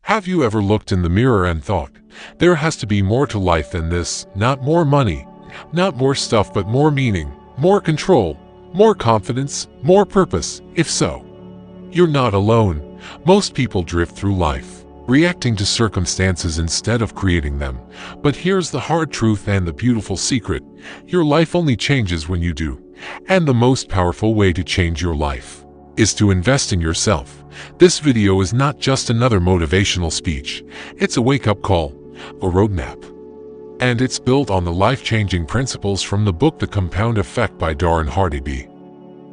Have you ever looked in the mirror and thought, there has to be more to life than this, not more money, not more stuff but more meaning, more control, more confidence, more purpose? If so, you're not alone. Most people drift through life, reacting to circumstances instead of creating them. But here's the hard truth and the beautiful secret. Your life only changes when you do. And the most powerful way to change your life is to invest in yourself. This video is not just another motivational speech. It's a wake-up call, a roadmap. And it's built on the life-changing principles from the book The Compound Effect by Darren Hardy.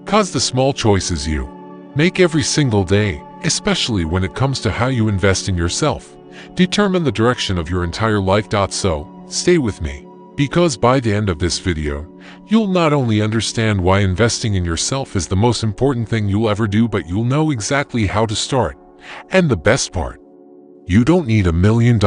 Cause the small choices you make every single day, especially when it comes to how you invest in yourself, determine the direction of your entire life. So, stay with me, because by the end of this video, you'll not only understand why investing in yourself is the most important thing you'll ever do, but you'll know exactly how to start. And the best part, you don't need $1 million.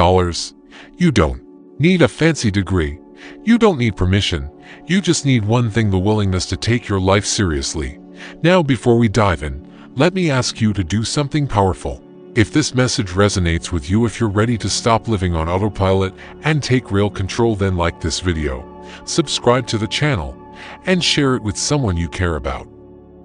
You don't need a fancy degree. You don't need permission. You just need one thing: the willingness to take your life seriously. Now, before we dive in, let me ask you to do something powerful. If this message resonates with you, if you're ready to stop living on autopilot and take real control, then like this video, subscribe to the channel, and share it with someone you care about.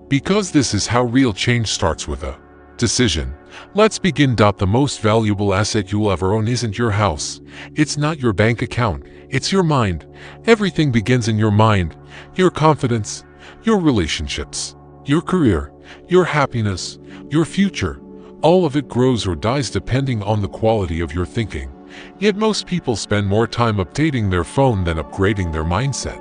Because this is how real change starts, with a decision. Let's begin. The most valuable asset you'll ever own isn't your house. It's not your bank account. It's your mind. Everything begins in your mind. Your confidence, your relationships, your career, your happiness, your future. All of it grows or dies depending on the quality of your thinking. Yet most people spend more time updating their phone than upgrading their mindset.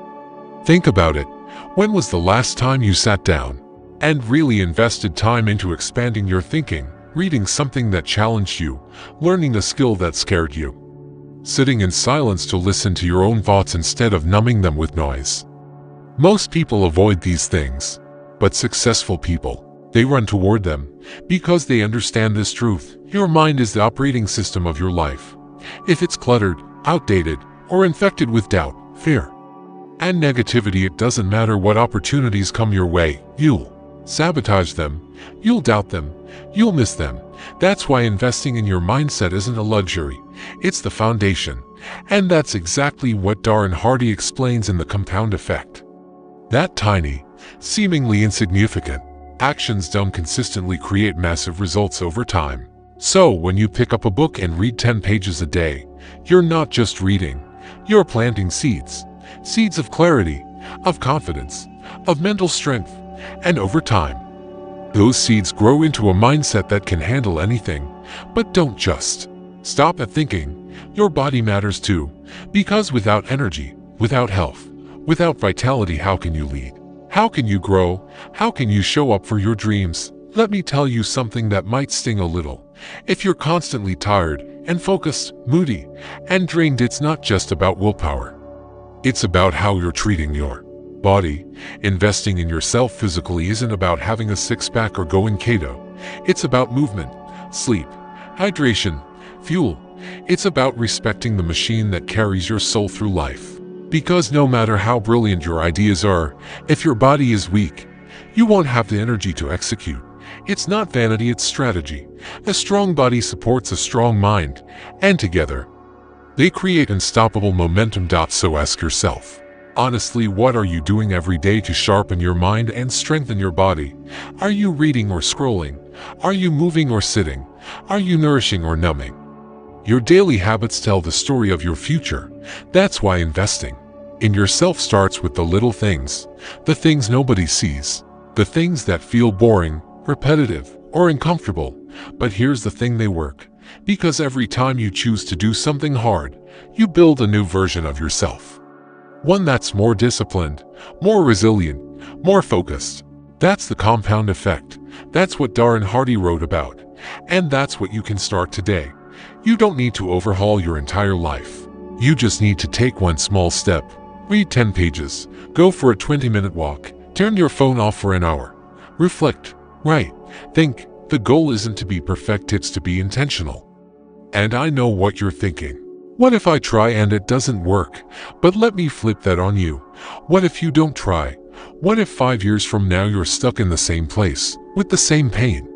Think about it. When was the last time you sat down and really invested time into expanding your thinking, reading something that challenged you, learning a skill that scared you, sitting in silence to listen to your own thoughts instead of numbing them with noise? Most people avoid these things, but successful people, they run toward them, because they understand this truth. Your mind is the operating system of your life. If it's cluttered, outdated, or infected with doubt, fear, and negativity, it doesn't matter what opportunities come your way, you'll sabotage them, you'll doubt them, you'll miss them. That's why investing in your mindset isn't a luxury, it's the foundation. And that's exactly what Darren Hardy explains in The Compound Effect. That tiny, seemingly insignificant actions done consistently create massive results over time. So when you pick up a book and read 10 pages a day, you're not just reading, you're planting seeds. Seeds of clarity, of confidence, of mental strength. And over time, those seeds grow into a mindset that can handle anything. But don't just stop at thinking. Your body matters too, because without energy, without health, without vitality, how can you lead? How can you grow? How can you show up for your dreams? Let me tell you something that might sting a little. If you're constantly tired and focused, moody, and drained, it's not just about willpower. It's about how you're treating your body. Investing in yourself physically isn't about having a six-pack or going keto. It's about movement, sleep, hydration, fuel. It's about respecting the machine that carries your soul through life. Because no matter how brilliant your ideas are, if your body is weak, you won't have the energy to execute. It's not vanity, it's strategy. A strong body supports a strong mind, and together, they create unstoppable momentum. So ask yourself, honestly, what are you doing every day to sharpen your mind and strengthen your body? Are you reading or scrolling? Are you moving or sitting? Are you nourishing or numbing? Your daily habits tell the story of your future. That's why investing in yourself starts with the little things, the things nobody sees, the things that feel boring, repetitive, or uncomfortable. But here's the thing: they work. Because every time you choose to do something hard, you build a new version of yourself. One that's more disciplined, more resilient, more focused. That's the compound effect. That's what Darren Hardy wrote about. And that's what you can start today. You don't need to overhaul your entire life. You just need to take one small step. Read 10 pages. Go for a 20-minute walk. Turn your phone off for an hour. Reflect. Write. Think. The goal isn't to be perfect, it's to be intentional. And I know what you're thinking. What if I try and it doesn't work? But let me flip that on you. What if you don't try? What if 5 years from now you're stuck in the same place, with the same pain,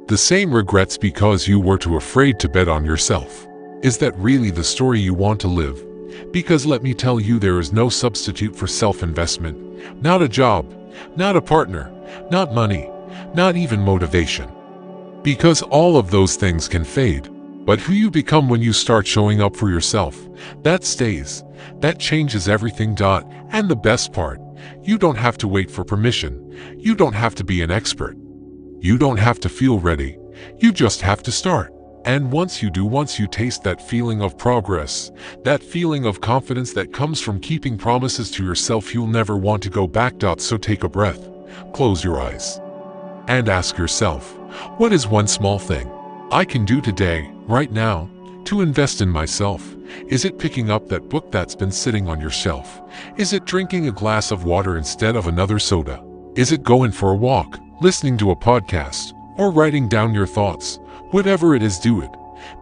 The same regrets because you were too afraid to bet on yourself. Is that really the story you want to live? Because let me tell you, there is no substitute for self-investment. Not a job, not a partner, not money, not even motivation. Because all of those things can fade. But who you become when you start showing up for yourself, that stays. That changes everything. And the best part, you don't have to wait for permission. You don't have to be an expert. You don't have to feel ready. You just have to start. And once you do, once you taste that feeling of progress, that feeling of confidence that comes from keeping promises to yourself, you'll never want to go back. So take a breath, close your eyes, and ask yourself, what is one small thing I can do today, right now, to invest in myself? Is it picking up that book that's been sitting on your shelf? Is it drinking a glass of water instead of another soda? Is it going for a walk, listening to a podcast, or writing down your thoughts? Whatever it is, do it.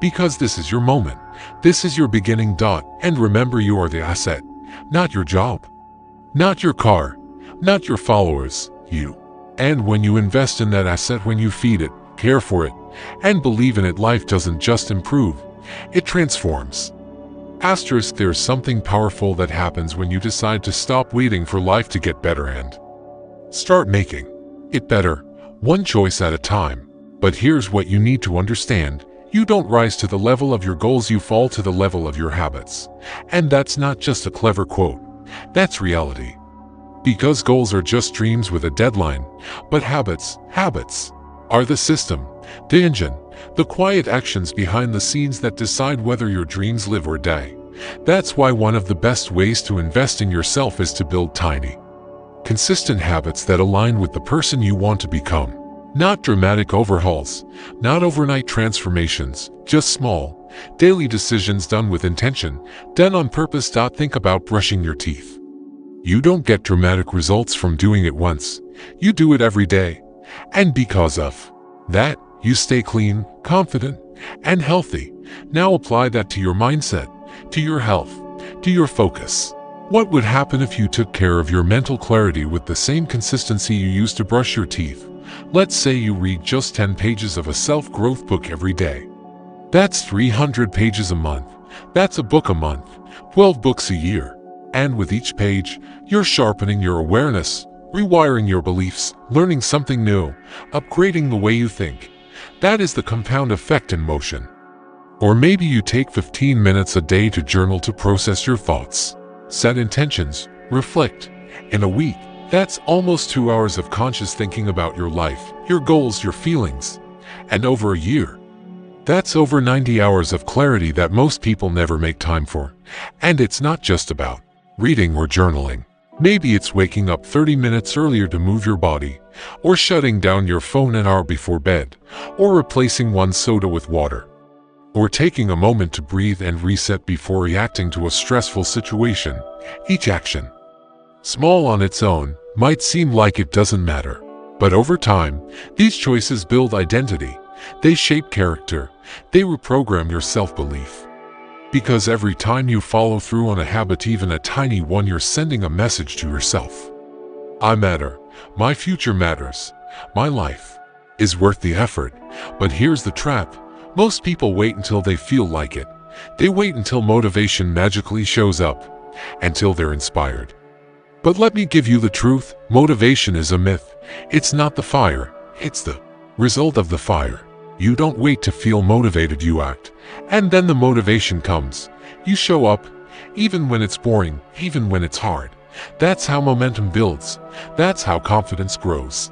Because this is your moment. This is your beginning. And remember, you are the asset, not your job, not your car, not your followers, you. And when you invest in that asset, when you feed it, care for it, and believe in it, life doesn't just improve, it transforms. Asterisk, there's something powerful that happens when you decide to stop waiting for life to get better and start making it better, one choice at a time. But here's what you need to understand. You don't rise to the level of your goals, you fall to the level of your habits. And that's not just a clever quote, that's reality. Because goals are just dreams with a deadline, but habits are the system, the engine, the quiet actions behind the scenes that decide whether your dreams live or die. That's why one of the best ways to invest in yourself is to build tiny, consistent habits that align with the person you want to become. Not dramatic overhauls, not overnight transformations, just small, daily decisions done with intention, done on purpose. Think about brushing your teeth. You don't get dramatic results from doing it once. You do it every day. And because of that, you stay clean, confident, and healthy. Now apply that to your mindset, to your health, to your focus. What would happen if you took care of your mental clarity with the same consistency you use to brush your teeth? Let's say you read just 10 pages of a self-growth book every day. That's 300 pages a month. That's a book a month, 12 books a year. And with each page, you're sharpening your awareness, rewiring your beliefs, learning something new, upgrading the way you think. That is the compound effect in motion. Or maybe you take 15 minutes a day to journal, to process your thoughts, set intentions, reflect. In a week, that's almost 2 hours of conscious thinking about your life, your goals, your feelings. And over a year, that's over 90 hours of clarity that most people never make time for. And it's not just about reading or journaling. Maybe it's waking up 30 minutes earlier to move your body, or shutting down your phone an hour before bed, or replacing one soda with water, or taking a moment to breathe and reset before reacting to a stressful situation. Each action, small on its own, might seem like it doesn't matter. But over time, these choices build identity. They shape character. They reprogram your self-belief. Because every time you follow through on a habit, even a tiny one, you're sending a message to yourself. I matter. My future matters. My life is worth the effort. But here's the trap. Most people wait until they feel like it. They wait until motivation magically shows up, until they're inspired. But let me give you the truth. Motivation is a myth. It's not the fire. It's the result of the fire. You don't wait to feel motivated, you act. And then the motivation comes. You show up, even when it's boring, even when it's hard. That's how momentum builds. That's how confidence grows.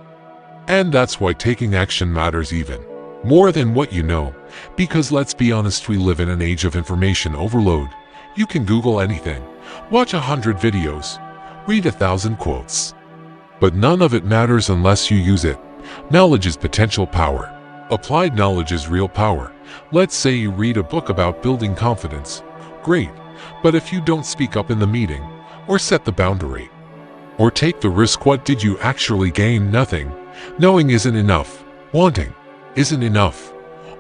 And that's why taking action matters even more than what you know. Because let's be honest, we live in an age of information overload. You can Google anything, watch 100 videos, read 1,000 quotes. But none of it matters unless you use it. Knowledge is potential power. Applied knowledge is real power. Let's say you read a book about building confidence. Great. But if you don't speak up in the meeting, or set the boundary, or take the risk, what did you actually gain? Nothing. Knowing isn't enough. Wanting isn't enough.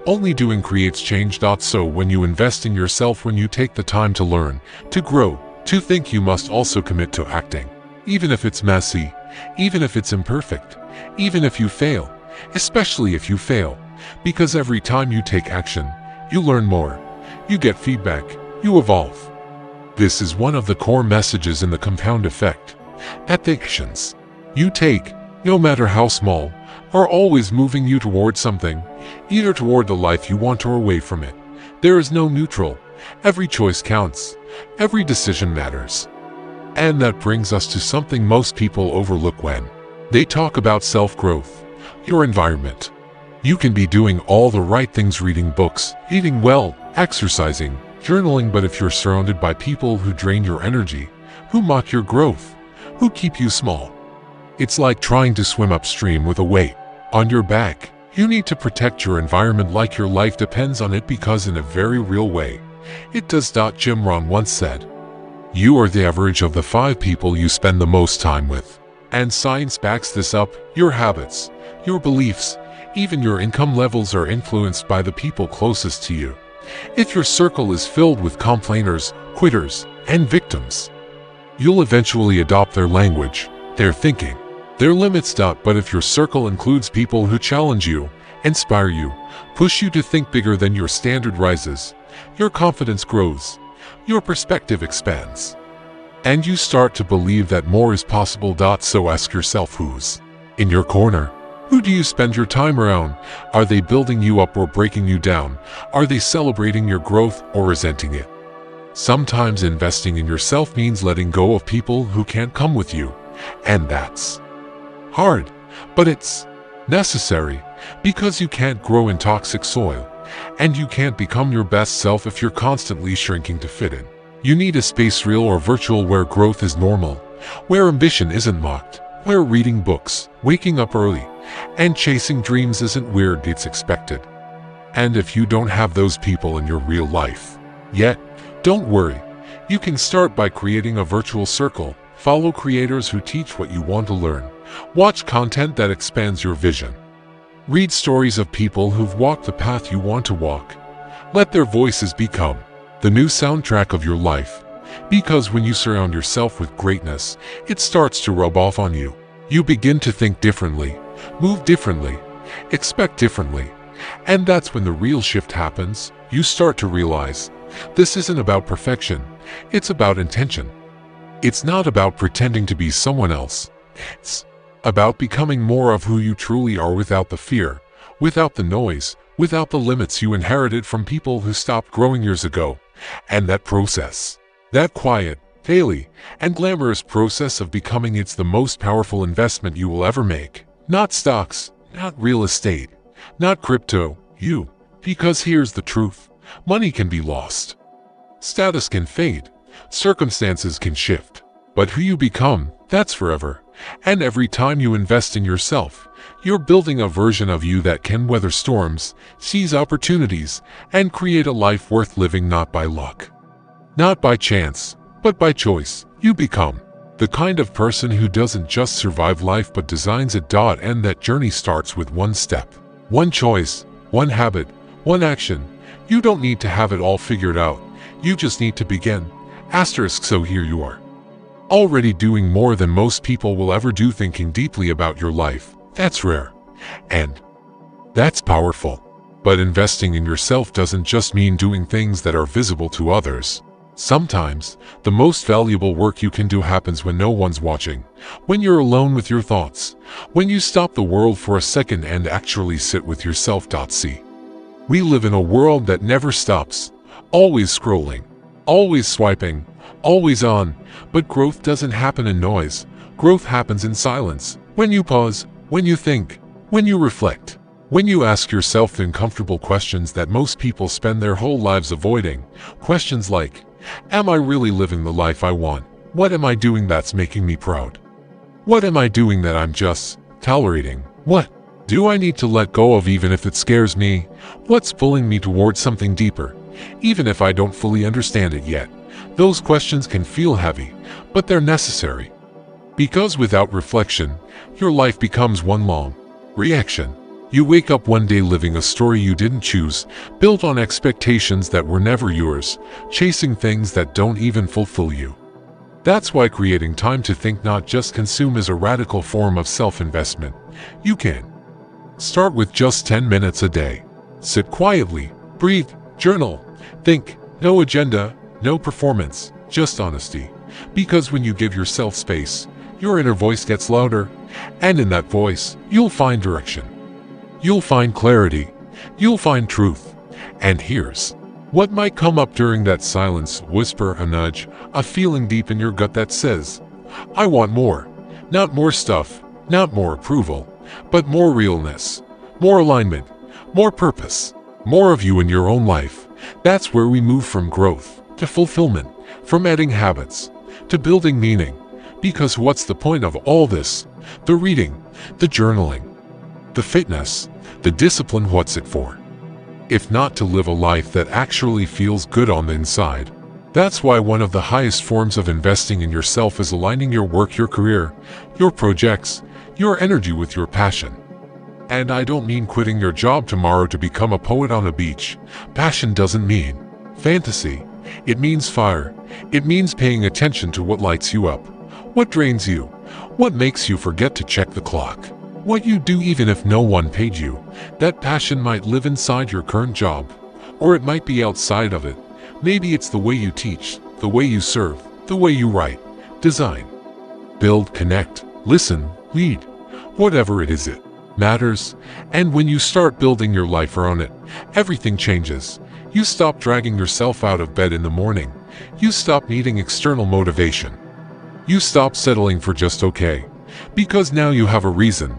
Only doing creates change. So when you invest in yourself, when you take the time to learn, to grow, to think, you must also commit to acting. Even if it's messy, even if it's imperfect, even if you fail, especially if you fail, Because every time you take action, you learn more. You get feedback. You evolve. This is one of the core messages in the compound effect. That the actions you take, no matter how small, are always moving you toward something, either toward the life you want or away from it. There is no neutral. Every choice counts. Every decision matters. And that brings us to something most people overlook when they talk about self-growth. Your environment. You can be doing all the right things, reading books, eating well, exercising, journaling, but if you're surrounded by people who drain your energy, who mock your growth, who keep you small, it's like trying to swim upstream with a weight on your back. You need to protect your environment like your life depends on it, because in a very real way, it does. Jim Rohn once said, "You are the average of the 5 people you spend the most time with." And science backs this up. Your habits, your beliefs, even your income levels are influenced by the people closest to you. If your circle is filled with complainers, quitters, and victims, you'll eventually adopt their language, their thinking, their limits. But if your circle includes people who challenge you, inspire you, push you to think bigger than your standard rises, your confidence grows, your perspective expands, and you start to believe that more is possible. So ask yourself, who's in your corner? Who do you spend your time around? Are they building you up or breaking you down? Are they celebrating your growth or resenting it? Sometimes investing in yourself means letting go of people who can't come with you, and that's hard, but it's necessary, because you can't grow in toxic soil, and you can't become your best self if you're constantly shrinking to fit in. You need a space, real or virtual, where growth is normal, where ambition isn't mocked, where reading books, waking up early, and chasing dreams isn't weird, it's expected. And if you don't have those people in your real life yet, don't worry. You can start by creating a virtual circle. Follow creators who teach what you want to learn. Watch content that expands your vision. Read stories of people who've walked the path you want to walk. Let their voices become the new soundtrack of your life. Because when you surround yourself with greatness, it starts to rub off on you. You begin to think differently, move differently, expect differently. And that's when the real shift happens. You start to realize this isn't about perfection, it's about intention. It's not about pretending to be someone else. It's about becoming more of who you truly are, without the fear, without the noise, without the limits you inherited from people who stopped growing years ago. And that process, that quiet, daily, and glamorous process of becoming, it's the most powerful investment you will ever make. Not stocks, not real estate, not crypto, you. Because here's the truth. Money can be lost. Status can fade. Circumstances can shift. But who you become, that's forever. And every time you invest in yourself, you're building a version of you that can weather storms, seize opportunities, and create a life worth living, not by luck, not by chance, but by choice. You become the kind of person who doesn't just survive life but designs it. And that journey starts with one step, one choice, one habit, one action. You don't need to have it all figured out. You just need to begin. So here you are, already doing more than most people will ever do, thinking deeply about your life. That's rare. And that's powerful. But investing in yourself doesn't just mean doing things that are visible to others. Sometimes, the most valuable work you can do happens when no one's watching, when you're alone with your thoughts, when you stop the world for a second and actually sit with yourself. See, we live in a world that never stops, always scrolling, always swiping, always on. But growth doesn't happen in noise. Growth happens in silence. When you pause, when you think, when you reflect, when you ask yourself the uncomfortable questions that most people spend their whole lives avoiding. Questions like, am I really living the life I want? What am I doing that's making me proud? What am I doing that I'm just tolerating? What do I need to let go of, even if it scares me? What's pulling me towards something deeper, even if I don't fully understand it yet? Those questions can feel heavy, but they're necessary. Because without reflection, your life becomes one long reaction. You wake up one day living a story you didn't choose, built on expectations that were never yours, chasing things that don't even fulfill you. That's why creating time to think, not just consume, is a radical form of self-investment. You can Start with just 10 minutes a day. Sit quietly, breathe, journal, think. No agenda, no performance, just honesty. Because when you give yourself space, your inner voice gets louder, and in that voice, you'll find direction. You'll find clarity. You'll find truth. And here's what might come up during that silence: whisper, a nudge, a feeling deep in your gut that says, I want more. Not more stuff, not more approval, but more realness, more alignment, more purpose, more of you in your own life. That's where we move from growth to fulfillment, from adding habits to building meaning. Because what's the point of all this? The reading, the journaling, the fitness, the discipline, what's it for? If not to live a life that actually feels good on the inside. That's why one of the highest forms of investing in yourself is aligning your work, your career, your projects, your energy with your passion. And I don't mean quitting your job tomorrow to become a poet on a beach. Passion doesn't mean fantasy. It means fire. It means paying attention to what lights you up, what drains you, what makes you forget to check the clock, what you do even if no one paid you. That passion might live inside your current job, or it might be outside of it. Maybe it's the way you teach, the way you serve, the way you write, design, build, connect, listen, lead. Whatever it is, it matters. And when you start building your life around it, everything changes. You stop dragging yourself out of bed in the morning. You stop needing external motivation. You stop settling for just okay. Because now you have a reason.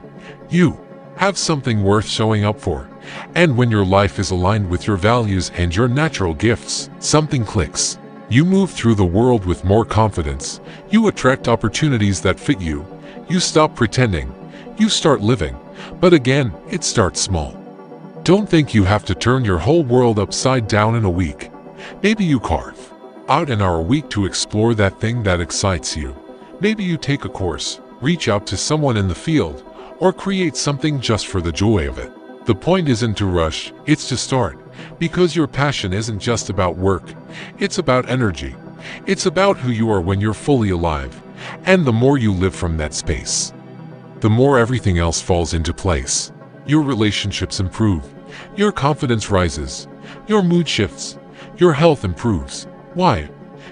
You have something worth showing up for. And when your life is aligned with your values and your natural gifts, something clicks. You move through the world with more confidence. You attract opportunities that fit you. You stop pretending. You start living. But again, it starts small. Don't think you have to turn your whole world upside down in a week. Maybe you carve out an hour a week to explore that thing that excites you. Maybe you take a course, reach out to someone in the field, or create something just for the joy of it. The point isn't to rush, it's to start. Because your passion isn't just about work. It's about energy. It's about who you are when you're fully alive. And the more you live from that space, the more everything else falls into place. Your relationships improve. Your confidence rises. Your mood shifts. Your health improves. Why?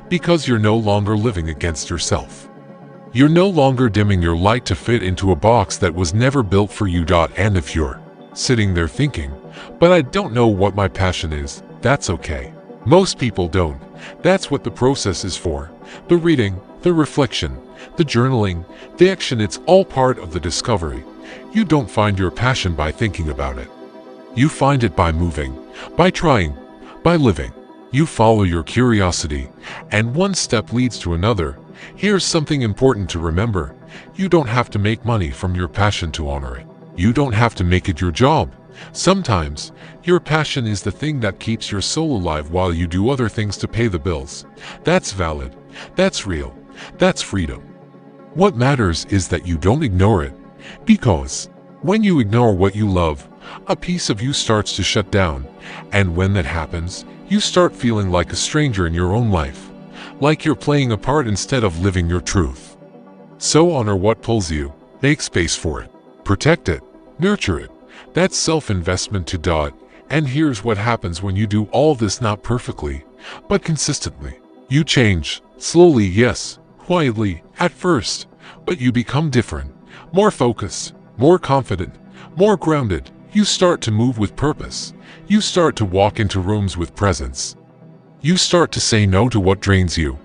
Because you're no longer living against yourself. You're no longer dimming your light to fit into a box that was never built for you. And if you're sitting there thinking, but I don't know what my passion is, that's okay. Most people don't. That's what the process is for. The reading, the reflection, the journaling, the action, it's all part of the discovery. You don't find your passion by thinking about it. You find it by moving, by trying, by living. You follow your curiosity, and one step leads to another. Here's something important to remember. You don't have to make money from your passion to honor it. You don't have to make it your job. Sometimes, your passion is the thing that keeps your soul alive while you do other things to pay the bills. That's valid. That's real. That's freedom. What matters is that you don't ignore it. Because when you ignore what you love, a piece of you starts to shut down. And when that happens, you start feeling like a stranger in your own life. Like you're playing a part instead of living your truth. So honor what pulls you. Make space for it. Protect it. Nurture it. That's self-investment to dot. And here's what happens when you do all this, not perfectly, but consistently. You change. Slowly, yes. Quietly, at first. But you become different. More focused. More confident. More grounded. You start to move with purpose. You start to walk into rooms with presence. You start to say no to what drains you,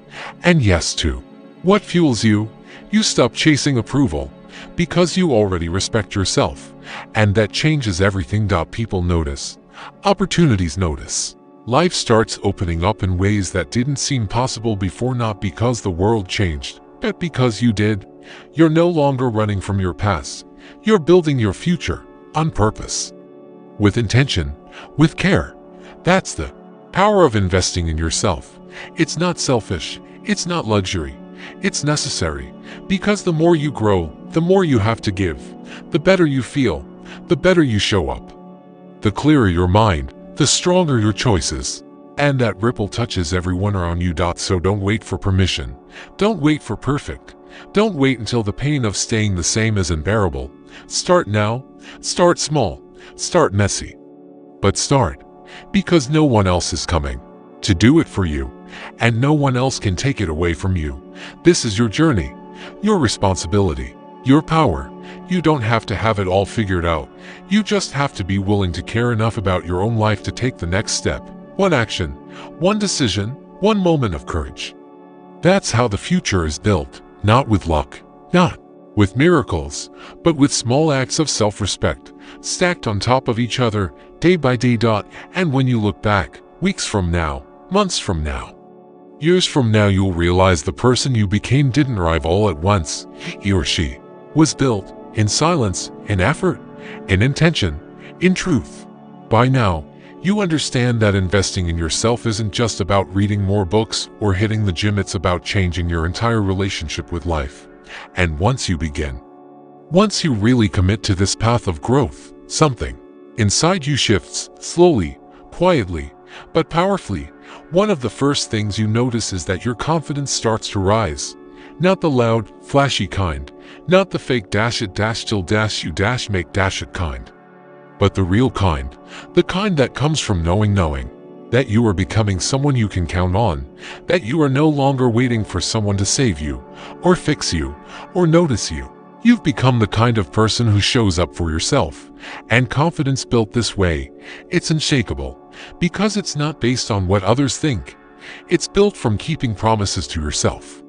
and yes to what fuels you. You stop chasing approval, because you already respect yourself, and that changes everything. People notice. Opportunities notice. Life starts opening up in ways that didn't seem possible before, not because the world changed, but because you did. You're no longer running from your past. You're building your future, on purpose. With intention, with care. That's the power of investing in yourself. It's not selfish. It's not luxury. It's necessary. Because the more you grow, the more you have to give. The better you feel, the better you show up. The clearer your mind, the stronger your choices. And that ripple touches everyone around you. So don't wait for permission. Don't wait for perfect. Don't wait until the pain of staying the same is unbearable. Start now, start small, start messy. But start, because no one else is coming to do it for you, and no one else can take it away from you. This is your journey, your responsibility, your power. You don't have to have it all figured out. You just have to be willing to care enough about your own life to take the next step. One action, one decision, one moment of courage. That's how the future is built, not with luck, not with miracles, but with small acts of self-respect, stacked on top of each other, day by day. And when you look back, weeks from now, months from now, years from now, you'll realize the person you became didn't arrive all at once. He or she was built in silence, in effort, in intention, in truth. By now, you understand that investing in yourself isn't just about reading more books or hitting the gym. It's about changing your entire relationship with life. And once you begin, once you really commit to this path of growth, something inside you shifts, slowly, quietly, but powerfully. One of the first things you notice is that your confidence starts to rise. Not the loud, flashy kind, not the fake dash it dash till dash you dash make dash it kind, but the real kind, the kind that comes from knowing that you are becoming someone you can count on, that you are no longer waiting for someone to save you, or fix you, or notice you. You've become the kind of person who shows up for yourself, and confidence built this way, it's unshakable, because it's not based on what others think. It's built from keeping promises to yourself,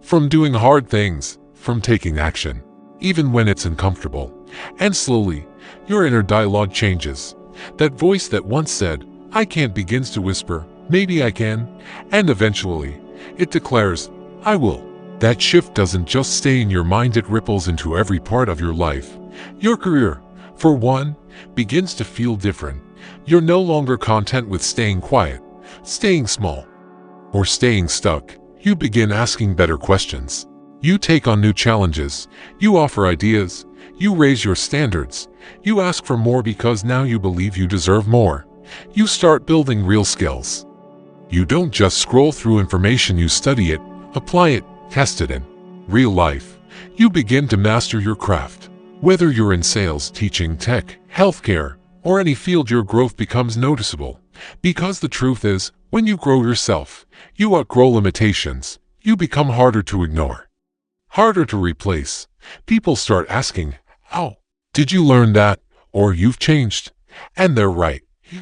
from doing hard things, from taking action, even when it's uncomfortable. And slowly, your inner dialogue changes. That voice that once said, "I can't," begins to whisper, "Maybe I can," and eventually, it declares, "I will." That shift doesn't just stay in your mind, it ripples into every part of your life. Your career, for one, begins to feel different. You're no longer content with staying quiet, staying small, or staying stuck. You begin asking better questions. You take on new challenges. You offer ideas. You raise your standards. You ask for more because now you believe you deserve more. You start building real skills. You don't just scroll through information, you study it, apply it, test it in real life. You begin to master your craft. Whether you're in sales, teaching, tech, healthcare, or any field, your growth becomes noticeable. Because the truth is, when you grow yourself, you outgrow limitations. You become harder to ignore, harder to replace. People start asking, "How did you learn that?" Or "You've changed." And they're right.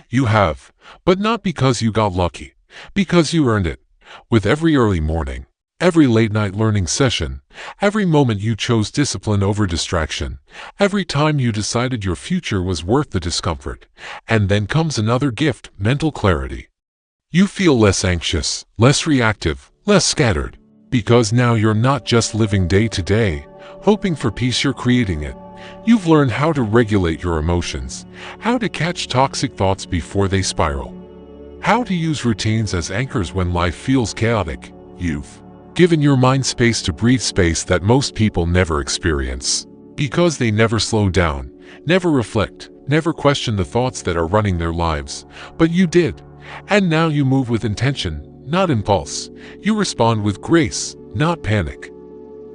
You have. But not because you got lucky. Because you earned it. With every early morning, every late-night learning session, every moment you chose discipline over distraction, every time you decided your future was worth the discomfort. And then comes another gift, mental clarity. You feel less anxious, less reactive, less scattered. Because now you're not just living day to day, hoping for peace, you're creating it. You've learned how to regulate your emotions, how to catch toxic thoughts before they spiral, how to use routines as anchors when life feels chaotic. You've given your mind space to breathe, space that most people never experience, because they never slow down, never reflect, never question the thoughts that are running their lives. But you did. And now you move with intention, not impulse. You respond with grace, not panic.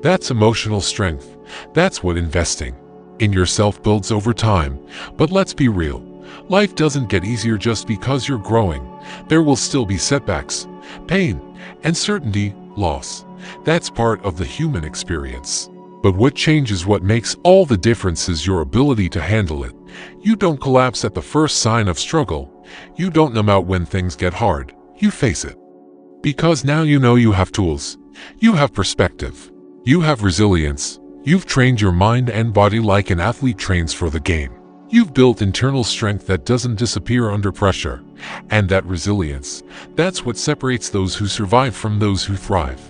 That's emotional strength. That's what investing in yourself builds over time. But let's be real. Life doesn't get easier just because you're growing. There will still be setbacks, pain, uncertainty, loss. That's part of the human experience. But what changes, what makes all the difference, is your ability to handle it. You don't collapse at the first sign of struggle. You don't numb out when things get hard. You face it. Because now you know you have tools. You have perspective. You have resilience. You've trained your mind and body like an athlete trains for the game. You've built internal strength that doesn't disappear under pressure. And that resilience, that's what separates those who survive from those who thrive.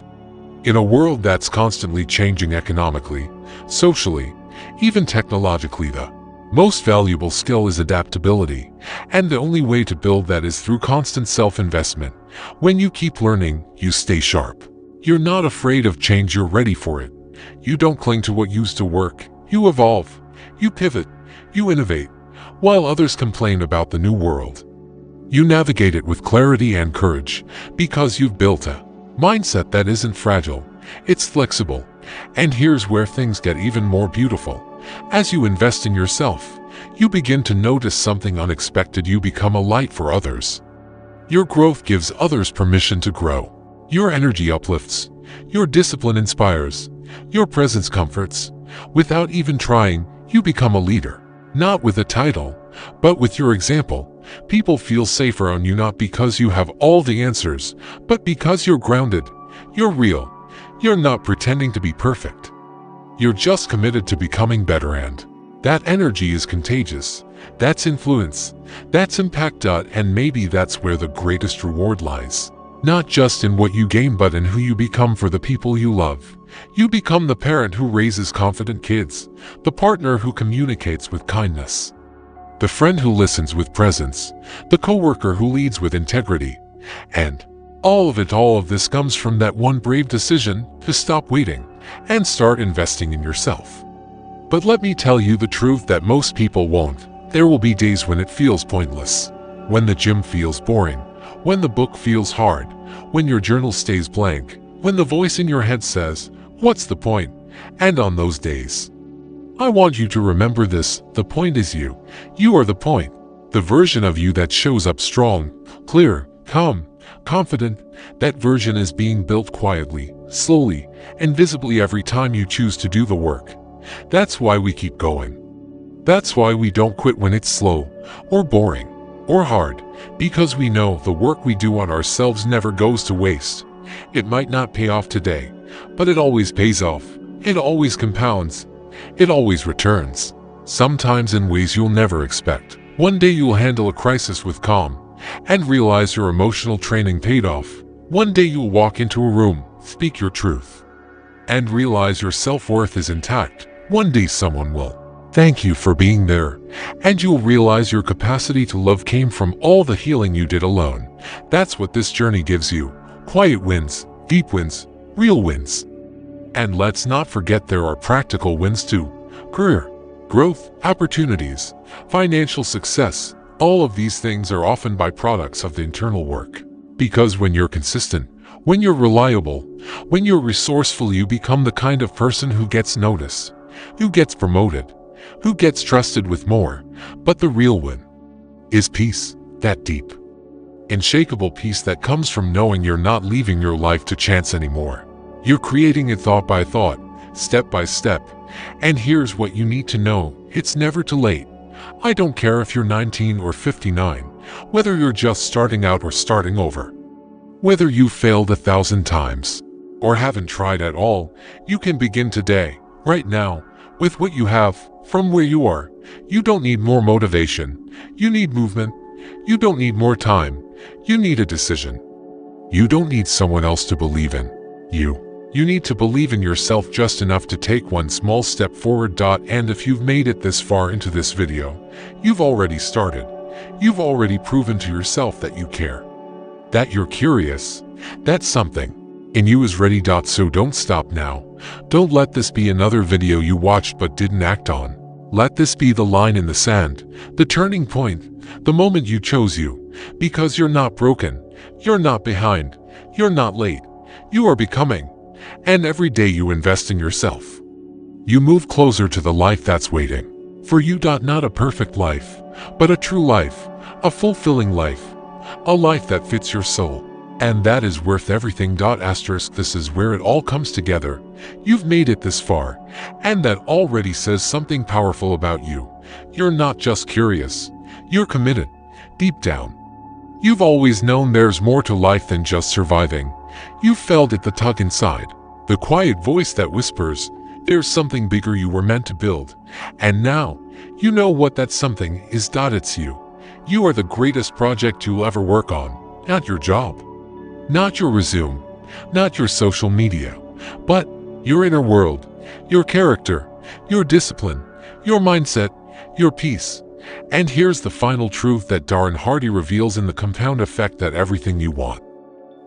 In a world that's constantly changing economically, socially, even technologically, the most valuable skill is adaptability. And the only way to build that is through constant self-investment. When you keep learning, you stay sharp. You're not afraid of change, you're ready for it. You don't cling to what used to work. You evolve. You pivot. You innovate. While others complain about the new world, you navigate it with clarity and courage, because you've built a mindset that isn't fragile. It's flexible. And here's where things get even more beautiful. As you invest in yourself, you begin to notice something unexpected. You become a light for others. Your growth gives others permission to grow. Your energy uplifts. Your discipline inspires. Your presence comforts. Without even trying, you become a leader. Not with a title, but with your example. People feel safer on you not because you have all the answers, but because you're grounded. You're real. You're not pretending to be perfect. You're just committed to becoming better, and that energy is contagious. That's influence. That's impact. And maybe that's where the greatest reward lies. Not just in what you gain, but in who you become for the people you love. You become the parent who raises confident kids, the partner who communicates with kindness, the friend who listens with presence, the coworker who leads with integrity. And all of this comes from that one brave decision to stop waiting and start investing in yourself. But let me tell you the truth that most people won't. There will be days when it feels pointless, when the gym feels boring, when the book feels hard, when your journal stays blank, when the voice in your head says, "What's the point?" And on those days, I want you to remember this: the point is you. You are the point. The version of you that shows up strong, clear, calm, confident. That version is being built quietly, slowly, and visibly every time you choose to do the work. That's why we keep going. That's why we don't quit when it's slow, or boring, or hard, because we know the work we do on ourselves never goes to waste. It might not pay off today, but it always pays off. It always compounds. It always returns. Sometimes in ways you'll never expect. One day you'll handle a crisis with calm and realize your emotional training paid off. One day you'll walk into a room, speak your truth, and realize your self-worth is intact. One day someone will thank you for being there, and you'll realize your capacity to love came from all the healing you did alone. That's what this journey gives you. Quiet wins, deep wins, real wins. And let's not forget there are practical wins too. Career, growth, opportunities, financial success. All of these things are often byproducts of the internal work. Because when you're consistent, when you're reliable, when you're resourceful, you become the kind of person who gets noticed, who gets promoted, who gets trusted with more. But the real win is peace, that deep, unshakable peace that comes from knowing you're not leaving your life to chance anymore. You're creating it thought by thought, step by step. And here's what you need to know: it's never too late. I don't care if you're 19 or 59, whether you're just starting out or starting over, whether you failed 1,000 times or haven't tried at all. You can begin today, right now, with what you have, from where you are. You don't need more motivation. You need movement. You don't need more time. You need a decision. You don't need someone else to believe in you. You need to believe in yourself just enough to take one small step forward. And if you've made it this far into this video, you've already started. You've already proven to yourself that you care, that you're curious, that something in you is ready. So don't stop now. Don't let this be another video you watched but didn't act on. Let this be the line in the sand, the turning point, the moment you chose you. Because you're not broken, you're not behind, you're not late, you are becoming. And every day you invest in yourself, you move closer to the life that's waiting for you. Not a perfect life, but a true life, a fulfilling life, a life that fits your soul. And that is worth everything. This is where it all comes together. You've made it this far, and that already says something powerful about you. You're not just curious, you're committed. Deep down, you've always known there's more to life than just surviving. You've felt it, the tug inside, the quiet voice that whispers, there's something bigger you were meant to build. And now, you know what that something is. It's you. You are the greatest project you'll ever work on. Not your job, not your resume, not your social media, but your inner world, your character, your discipline, your mindset, your peace. And here's the final truth that Darren Hardy reveals in The Compound Effect: that everything you want,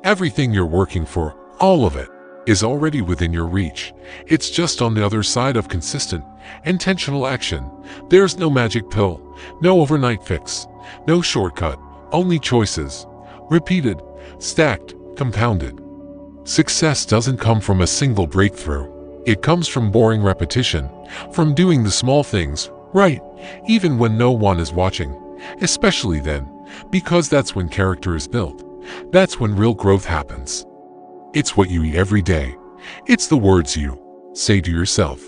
everything you're working for, all of it, is already within your reach. It's just on the other side of consistent, intentional action. There's no magic pill, no overnight fix, no shortcut, only choices. Repeated, stacked, compounded. Success doesn't come from a single breakthrough. It comes from boring repetition, from doing the small things right, even when no one is watching, especially then, because that's when character is built. That's when real growth happens. It's what you eat every day. It's the words you say to yourself.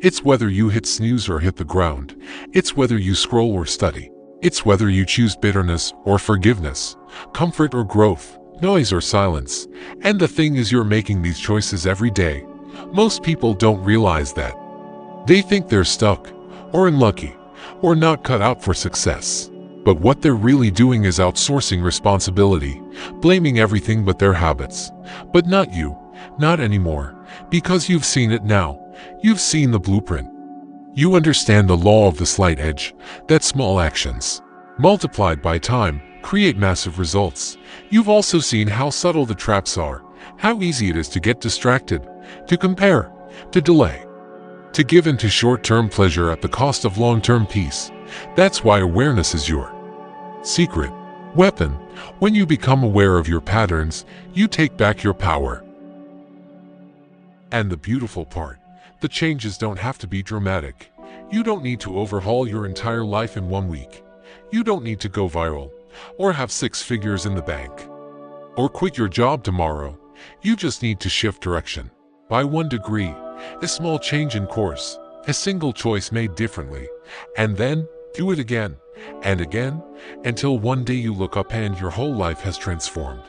It's whether you hit snooze or hit the ground. It's whether you scroll or study. It's whether you choose bitterness or forgiveness, comfort or growth, noise or silence. And the thing is, you're making these choices every day. Most people don't realize that. They think they're stuck, or unlucky, or not cut out for success. But what they're really doing is outsourcing responsibility, blaming everything but their habits. But not you, not anymore, because you've seen it now. You've seen the blueprint. You understand the law of the slight edge, that small actions, multiplied by time, create massive results. You've also seen how subtle the traps are, how easy it is to get distracted, to compare, to delay, to give in to short-term pleasure at the cost of long-term peace. That's why awareness is your secret weapon. When you become aware of your patterns, you take back your power. And the beautiful part, the changes don't have to be dramatic. You don't need to overhaul your entire life in 1 week. You don't need to go viral, or have 6 figures in the bank, or quit your job tomorrow. You just need to shift direction. By 1 degree, a small change in course, a single choice made differently, and then do it again and again, until one day you look up and your whole life has transformed.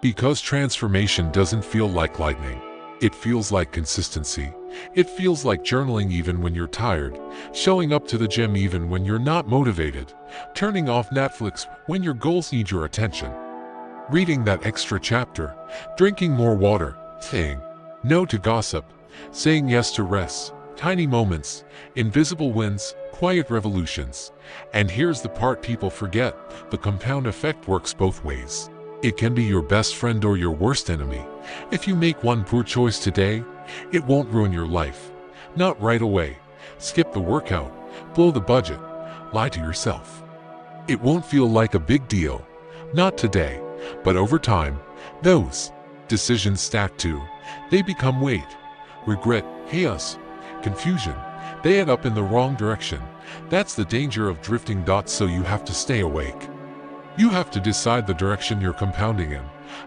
Because transformation doesn't feel like lightning. It feels like consistency. It feels like journaling even when you're tired, showing up to the gym even when you're not motivated, turning off Netflix when your goals need your attention, reading that extra chapter, drinking more water, saying no to gossip, saying yes to rest, tiny moments, invisible wins, quiet revolutions. And here's the part people forget, the compound effect works both ways. It can be your best friend or your worst enemy. If you make one poor choice today, it won't ruin your life. Not right away. Skip the workout, blow the budget, lie to yourself. It won't feel like a big deal. Not today, but over time, those decisions stack too. They become weight, regret, chaos, confusion. They add up in the wrong direction. That's the danger of drifting. So you have to stay awake. You have to decide the direction you're compounding in.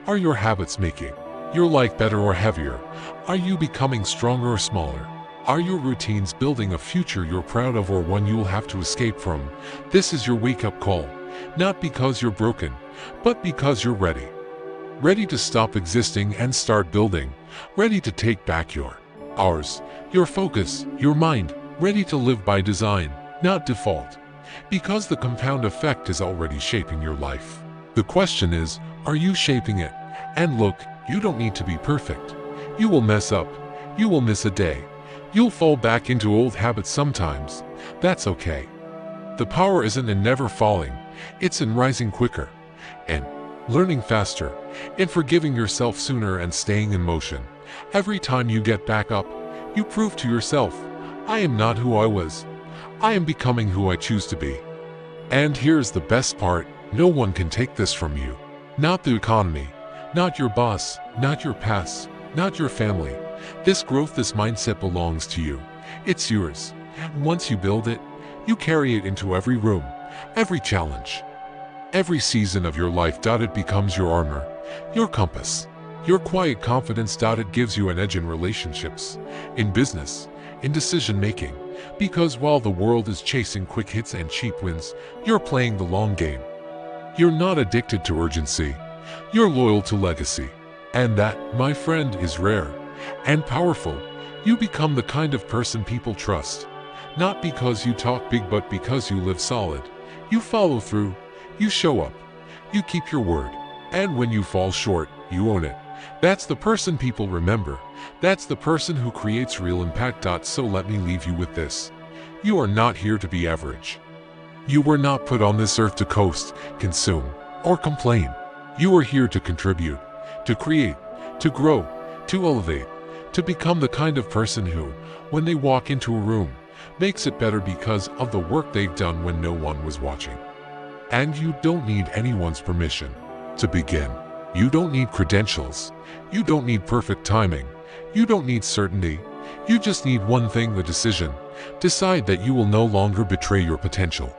Are your habits making your life better or heavier? Are you becoming stronger or smaller? Are your routines building a future you're proud of or one you'll have to escape from? This is your wake-up call. Not because you're broken, but because you're ready. Ready to stop existing and start building. Ready to take back your focus, your mind. Ready to live by design, not default. Because the compound effect is already shaping your life. The question is, are you shaping it? And look, you don't need to be perfect. You will mess up. You will miss a day. You'll fall back into old habits sometimes. That's okay. The power isn't in never falling. It's in rising quicker, and learning faster, in forgiving yourself sooner and staying in motion. Every time you get back up, you prove to yourself, I am not who I was. I am becoming who I choose to be. And here's the best part, no one can take this from you. Not the economy, not your boss, not your past, not your family. This growth, this mindset belongs to you. It's yours. And once you build it, you carry it into every room, every challenge, every season of your life. It becomes your armor, your compass, your quiet confidence. It gives you an edge in relationships, in business, in decision-making. Because while the world is chasing quick hits and cheap wins, you're playing the long game. You're not addicted to urgency. You're loyal to legacy. And that, my friend, is rare and powerful. You become the kind of person people trust. Not because you talk big, but because you live solid. You follow through. You show up. You keep your word. And when you fall short, you own it. That's the person people remember. That's the person who creates real impact. So let me leave you with this. You are not here to be average. You were not put on this earth to coast, consume, or complain. You are here to contribute, to create, to grow, to elevate, to become the kind of person who, when they walk into a room, makes it better because of the work they've done when no one was watching. And you don't need anyone's permission to begin. You don't need credentials. You don't need perfect timing. You don't need certainty. You just need one thing: the decision. Decide that you will no longer betray your potential.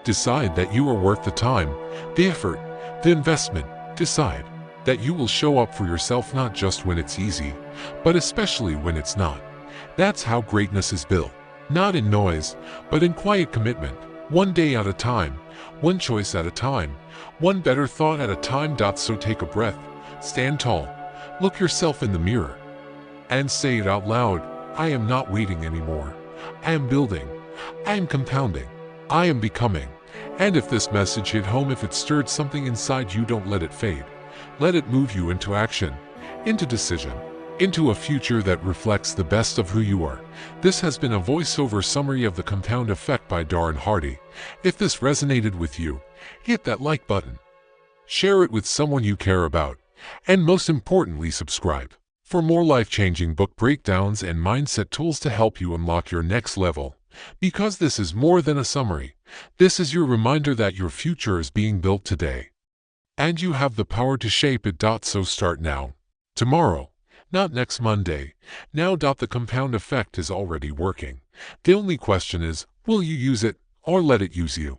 Decide that you are worth the time, the effort, the investment. Decide that you will show up for yourself not just when it's easy, but especially when it's not. That's how greatness is built. Not in noise, but in quiet commitment. One day at a time, one choice at a time, one better thought at a time. So take a breath, stand tall, look yourself in the mirror, and say it out loud. I am not waiting anymore. I am building. I am compounding. I am becoming. And if this message hit home, if it stirred something inside you, don't let it fade. Let it move you into action, into decision, into a future that reflects the best of who you are. This has been a voiceover summary of The Compound Effect by Darren Hardy. If this resonated with you, hit that like button. Share it with someone you care about. And most importantly, subscribe for more life-changing book breakdowns and mindset tools to help you unlock your next level. Because this is more than a summary. This is your reminder that your future is being built today. And you have the power to shape it. So start now. Tomorrow. Not next Monday. Now. The compound effect is already working. The only question is, will you use it or let it use you?